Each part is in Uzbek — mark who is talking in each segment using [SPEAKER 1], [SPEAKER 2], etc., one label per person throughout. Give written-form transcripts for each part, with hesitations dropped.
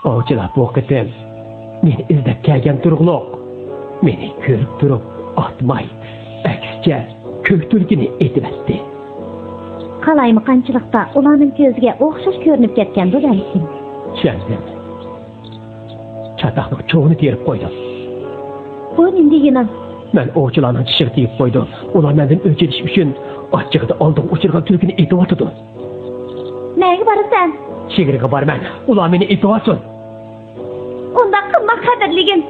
[SPEAKER 1] Ovchilar bu qitim meni izlab kelgan turg'loq meni ko'rib turib otmay, aksicha ko'k tulkini etibdi.
[SPEAKER 2] Qalaymi qanchilikda ularning ko'ziga o'xshash ko'rinib ketgan bo'larsin.
[SPEAKER 1] Tushundim. Chatoqning cho'g'ini terib qo'ydim.
[SPEAKER 2] Bu nima deganing?
[SPEAKER 1] Men ovchilarning tishiga tegib qo'ydim. Ular mendan o'ch etish uchun ochchig'ida oldin o'chirgan tulkini etib otdi.
[SPEAKER 2] Nega borasan?
[SPEAKER 1] Chegirga borman. Ular meni etib olsin.
[SPEAKER 2] Unda qilma qadrligim.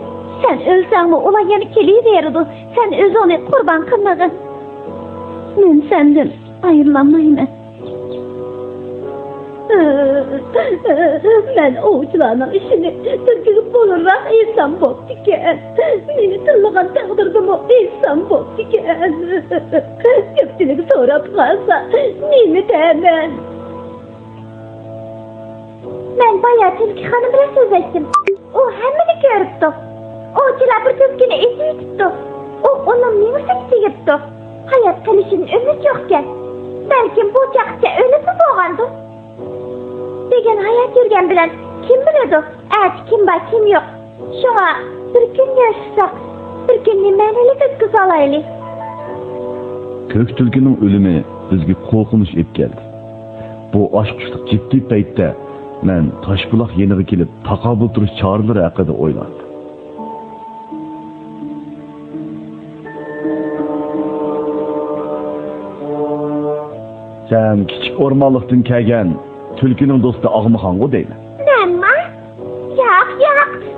[SPEAKER 2] Sen o'lsangmi ular yana kelaveradi. Sen o'zingni qurbon qilmagin. Men sendan ayrılmayman. Ben ovchilarning ishini turgizib bo'lurroq inson bo'ptikan. Meni tilg'an taqdirdimi inson bo'ptikan. Ko'pchilik so'rab qolsa, nima deyman? Men boya tulki xonim bilan so'zlashdim. U hammani ko'ribdi. Ovchilar bir tulkini esitibdi. U uni mingsiga tegibdi. Hayot qilishning umidi yo'qkan. Balkim bu chaqcha o'lib bo'lgandir. Degan hayat yurgan bilan kim biladi? Kim bor, kim yo'q. Shunga bir kun yashasaq, bir kunni ma'noliga o'tkaza olaylik.
[SPEAKER 3] Ko'k tulkining o'limi bizga qo'rqinch olib keldi. Bu oshqishliq jiddiy paytda men Toshbuloq yeniga kelib taqobil turish choralari haqida o'yladim. Sen kichik o'rmonlikdan kelgan tulkining do'sti Og'maxonga deyman.
[SPEAKER 2] Nima? Yo'q.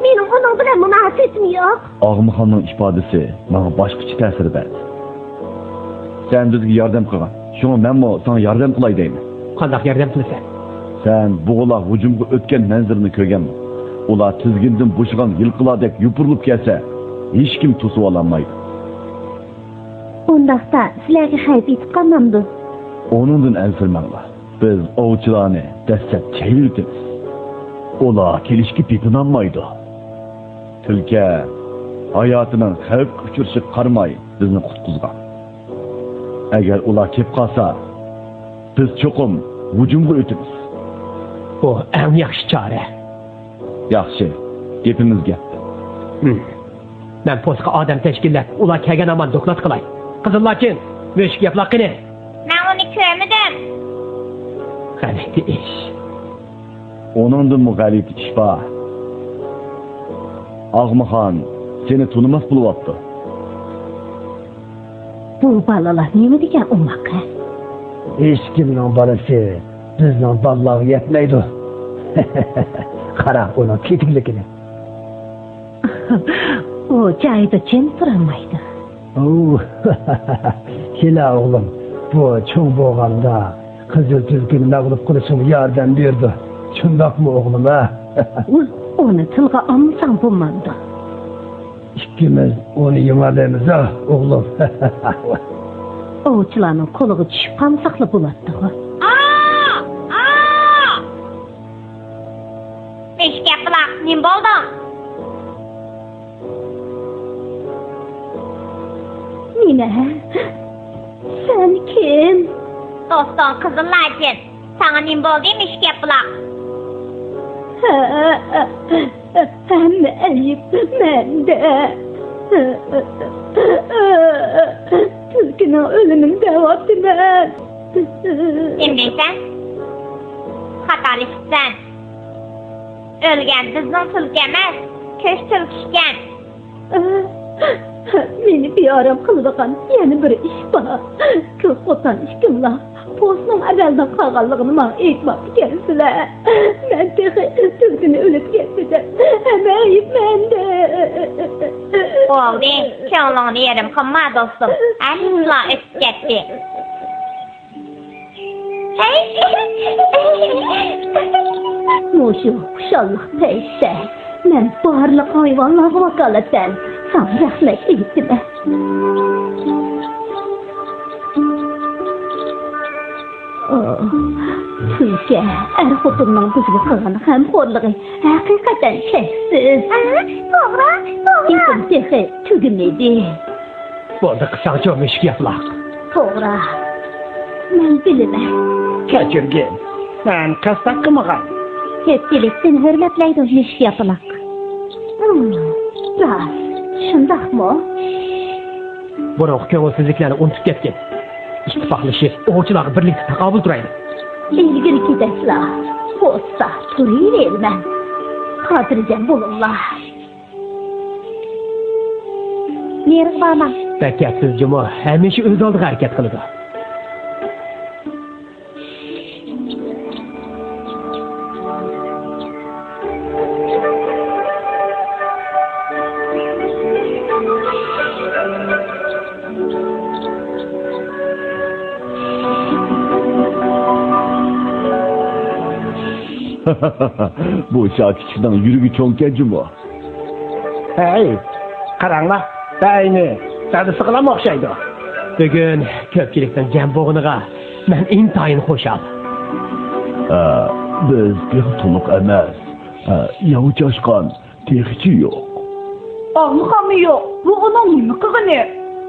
[SPEAKER 2] Mening uning bilan munosabatim yo'q.
[SPEAKER 3] Og'maxonning ifodasi menga boshqacha ta'sir berdi. Sen bizga yordam qilgan. Shunga menmi sana yordam qilay deyman.
[SPEAKER 1] Qanday yordam qilasan?
[SPEAKER 3] Sen buğular hücumga o'tgan manzilni ko'rganmi? Ular tizgindan bo'shigan yilqilardek yupurilib kelsa, hech kim to'sib ololmaydi.
[SPEAKER 2] Undaqda sizlarga xayf etib qolmamdi.
[SPEAKER 3] Onundan ensirmanglar. Biz ovchilarni dastlab chayiltimiz. Ular kelishga petinolmaydi. Tulka hayotining xavf uchirishi qarmay bizni qutqizgan. Agar ular kelib qolsa, biz cho'qim hüjumga o'tamiz.
[SPEAKER 1] Bu eng yaxshi chora.
[SPEAKER 3] Yaxshi, gapimiz gap.
[SPEAKER 1] Men postga odam tashkillab, ular kelgan amon doklad qilay. Qizillarkin, mushuk gaplar qini.
[SPEAKER 2] Men uni ko'rmadim.
[SPEAKER 1] G'alati ish.
[SPEAKER 3] Onundan g'alati ish bor. Og'maxon seni tunimas bo'lyapti.
[SPEAKER 2] Bu balalar nima degan umaqa?
[SPEAKER 4] Hech kimning bolasi bizning bolalarga yetmaydi. Qara uni ketikligini.
[SPEAKER 2] O joyida jim turolmaydi.
[SPEAKER 4] Kela o'g'lim, bu cho'ng bo'lganda qizil tulkini mag'lub qilishga yordam berdi. Shundoqmi o'g'lim, ha?
[SPEAKER 2] Uni tilga olmasang bo'lmaydi.
[SPEAKER 4] Ikkimiz uni yemalamiz, o'g'lim.
[SPEAKER 2] Ovchilarning qo'liga tushib qolsaqla bo'ladi. Meshga quloq, nim bo'ldi? Nima? Sen kim? Do'stim Qizillarkin. Sana nim bo'ldi meshga quloq? Hamma ayib menda. Tulkining o'limini da'votiman. Kim deysan? Xatarliksan. O'lgan bizning tulki emas, ko'sh tulkishgan. Meni beorom qiladigan yana bir ish bor. Ko'p qo'tan ishkimlar postning ajaldan qolganligini menga aytmoqchi kelsizlar. Men tulkini o'lib ketdi. Hamma ayib menda. Oldi, ko'nglingni yerim qilma do'stim. Asla o'tib ketdi. Mushu xushalliq paytda men barliq hayvonlarga vakolatdan sana rahmat aytaman. Tulki xotinning bizga qilgan g'amxo'rligi haqiqatan cheksiz. To'g'ri. Esimga tugmaydi.
[SPEAKER 1] Bo'ldi, qisqacha mushuk gaplar.
[SPEAKER 2] To'g'ri. Men bilaman.
[SPEAKER 4] Kechirgin. Men qasd qilmagan.
[SPEAKER 2] Köpçülük seni hürmetleydi iş yapılak. Rast, şundaqmı?
[SPEAKER 1] Bırak köngülsüzliklerini unutup ketken. İttifaklaşıp, oğuçularga birlikte takabül duraydı.
[SPEAKER 2] İlgiri gidesler. Bosta turayıvermem. Kadircem bulunlar. Neri barman?
[SPEAKER 1] Bekketsiz cuma, hemişe öz aldığı hareket kılıdı.
[SPEAKER 3] Bu şakişçiden yürügü çonken mu?
[SPEAKER 1] Hey, karangla, beyni, seni sıkılam okşaydı. Bugün köpçülükten cem boğunuğa, ben intayın hoşal.
[SPEAKER 3] Biz bir tuluk emez. Yavuç aşkan, tehci yok.
[SPEAKER 2] Ağlıqamı yok. Bu onun mıqığını.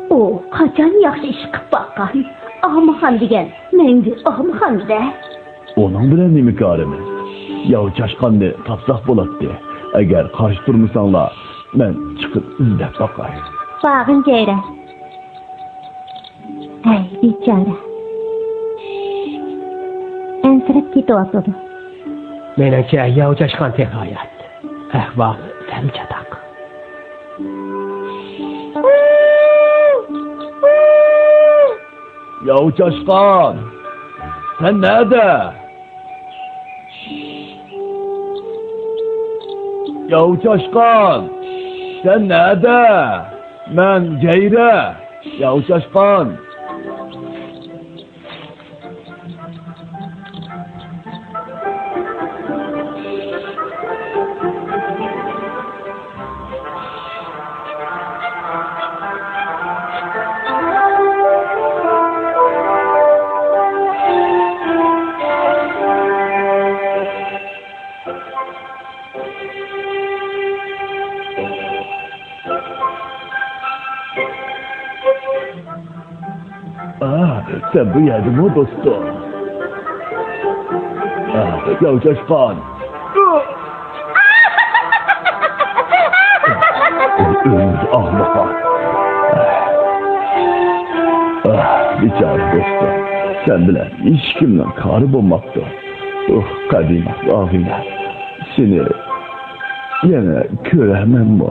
[SPEAKER 2] O, qacan yaxşı iş qıp baqqan. Ağmıqan degen, mengi ağmıqan da.
[SPEAKER 3] Onun bilen nemi karımız? Yavuç aşkanını tapsaq bolattı. Eğer karşı durmusanlar, ben çıkıp izlep bakay.
[SPEAKER 2] Bağın ceyre. Hey, bicara. Ensirip git oturdu.
[SPEAKER 1] Menençe yavuç aşkan tek hayat. Ehval sen çatak.
[SPEAKER 3] Yavuç aşkan, sen nerede? Yavuç aşkan, sen nerede? Ben Ceyre. Yavuç aşkan. Sen bu yerde mi dostum? Yavuç aşkan. Ahmak. Biçare dostum. Sen bilen hiç kimden karı bulmaktı. Kadimat, ahine. Seni yine köremem mi?